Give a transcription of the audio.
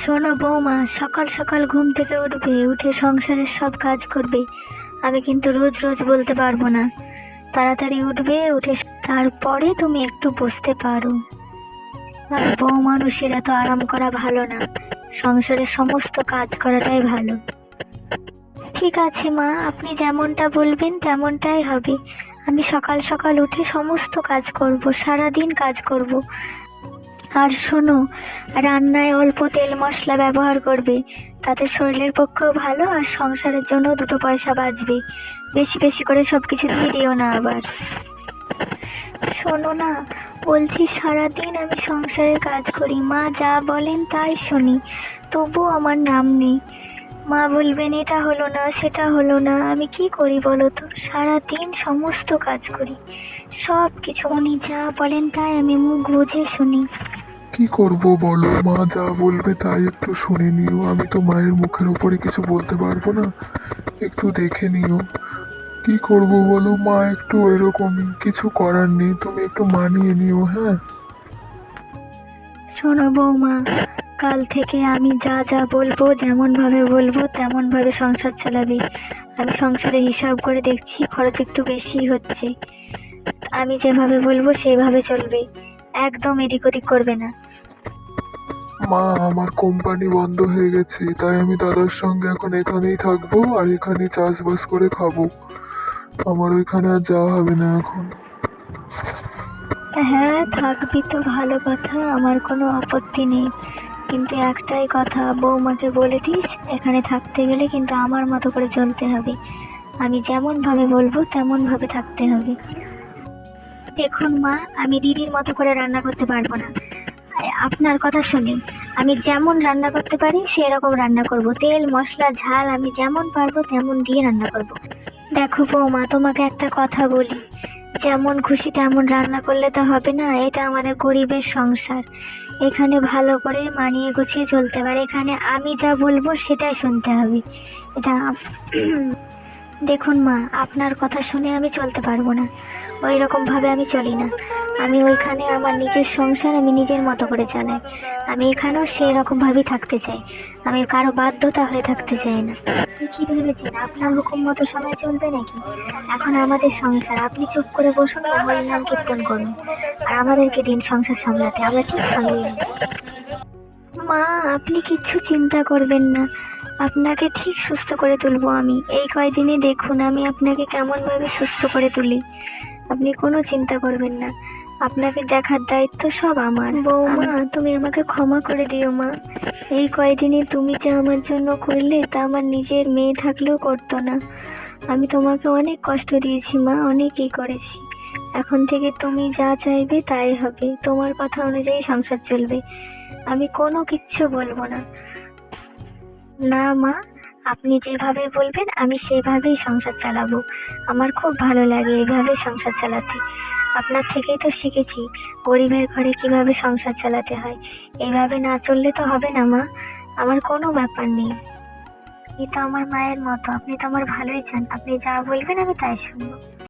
শোনো বৌমা, সকাল সকাল ঘুম থেকে উঠবে, উঠে সংসারের সব কাজ করবে। আমি কিন্তু রোজ রোজ বলতে পারবো না। তাড়াতাড়ি উঠবে, উঠে তারপরে তুমি একটু বসতে পারো। আর বউ মানুষের এত আরাম করা ভালো না, সংসারের সমস্ত কাজ করাটাই ভালো। ঠিক আছে মা, আপনি যেমনটা বলবেন তেমনটাই হবে। আমি সকাল সকাল উঠে সমস্ত কাজ করব, সারাদিন কাজ করব। আর শোনো, রান্নায় অল্প তেল মশলা ব্যবহার করবে, তাতে শরীরের পক্ষেও ভালো আর সংসারের জন্য দুটো পয়সা বাঁচবে। বেশি বেশি করে সব কিছু দিয়ে দিও না আবার। শোনো না, বলছি সারাদিন আমি সংসারের কাজ করি, মা যা বলেন তাই শুনি, তবুও আমার নাম নেই। মা বলবেন এটা হলো না সেটা হলো না, আমি কি করি বলো তো? সারাদিন সমস্ত কাজ করি, সব কিছু উনি যা বলেন তাই আমি মুখ বুজে শুনি। কি করব বলো, মা যা বলবে তাই একটু শুনে নিও। আমি তো মায়ের মুখের উপরে কিছু বলতে পারবো না, একটু দেখে নিও। কি করব বলো, মা একটু এরকমই, কিছু করার নেই, তুমি একটু মানিয়ে নিও। হ্যাঁ, শোনো বৌমা, কাল থেকে আমি যা যা বলবো, যেমনভাবে বলবো তেমনভাবে সংসার চালাবে। আমি সংসারে হিসাব করে দেখছি খরচ একটু বেশি হচ্ছে। আমি যেভাবে বলবো সেইভাবে চলবে, একদম এদিক ওদিক করবে না। মা আমার কোম্পানি বন্ধ হয়ে গেছে, তাই আমি দাদার সঙ্গে এখন এখানেই থাকবো আর এখানে চাষবাস করে খাবো। আমার ওইখানে আর যাওয়া হবে না এখন। হ্যাঁ থাকবি তো ভালো কথা, আমার কোনো আপত্তি নেই, কিন্তু একটাই কথা, বৌমাকে বলে দিস এখানে থাকতে গেলে কিন্তু আমার মতো করে চলতে হবে। আমি যেমনভাবে বলবো তেমনভাবে থাকতে হবে। দেখুন মা, আমি দিদির মতো করে রান্না করতে পারবো না। আপনার কথা শুনি, আমি যেমন রান্না করতে পারি সেরকম রান্না করব। তেল মশলা ঝাল আমি যেমন পারবো তেমন দিয়ে রান্না করব। দেখো বৌমা, তোমাকে একটা কথা বলি, যেমন খুশি তেমন রান্না করলে তো হবে না। এটা আমাদের গরিবের সংসার, এখানে ভালো করে মানিয়ে গুছিয়ে চলতে পারে। এখানে আমি যা বলবো সেটাই শুনতে হবে। এটা দেখুন মা, আপনার কথা শুনে আমি চলতে পারবো না, ওই রকমভাবে আমি চলি না। আমি ওইখানে আমার নিজের সংসার আমি নিজের মতো করে চালাই, আমি এখানেও সেই রকমভাবেই থাকতে চাই। আমি কারো বাধ্যতা হয়ে থাকতে চাই না। আপনি কী ভেবেছেন আপনার হুকুম মতো সবাই চলবে নাকি? এখন আমাদের সংসার, আপনি চুপ করে বসুন আর হরির নাম কীর্তন করুন, আর আমাদেরকে দিন সংসার সামলাতে, আমরা ঠিক সামলিয়ে নেব। মা আপনি কিচ্ছু চিন্তা করবেন না, আপনাকে ঠিক সুস্থ করে তুলবো আমি। এই কয়দিনে দেখুন আমি আপনাকে কেমনভাবে সুস্থ করে তুলি, আপনি কোনো চিন্তা করবেন না। আপনাকে দেখার দায়িত্ব সব আমার। বৌমা তুমি আমাকে ক্ষমা করে দিও মা, এই কয়দিনে তুমি যা আমার জন্য করলে তা আমার নিজের মেয়ে থাকলেও করতো না। আমি তোমাকে অনেক কষ্ট দিয়েছি মা, অনেকই করেছি। এখন থেকে তুমি যা চাইবে তাই হবে, তোমার কথা অনুযায়ী সংসার চলবে, আমি কোনো কিচ্ছু বলবো না। না মা, আপনি যেভাবে বলবেন আমি সেভাবেই সংসার চালাবো। আমার খুব ভালো লাগে এভাবে সংসার চালাতে। আপনার থেকেই তো শিখেছি গরিবের ঘরে কিভাবে সংসার চালাতে হয়। এইভাবে না চললে তো হবে না মা, আমার কোনো ব্যাপার নেই। আপনি তো আমার মায়ের মতো, আপনি তো আমার ভালোই চান, আপনি যা বলবেন আমি তাই শুনবো।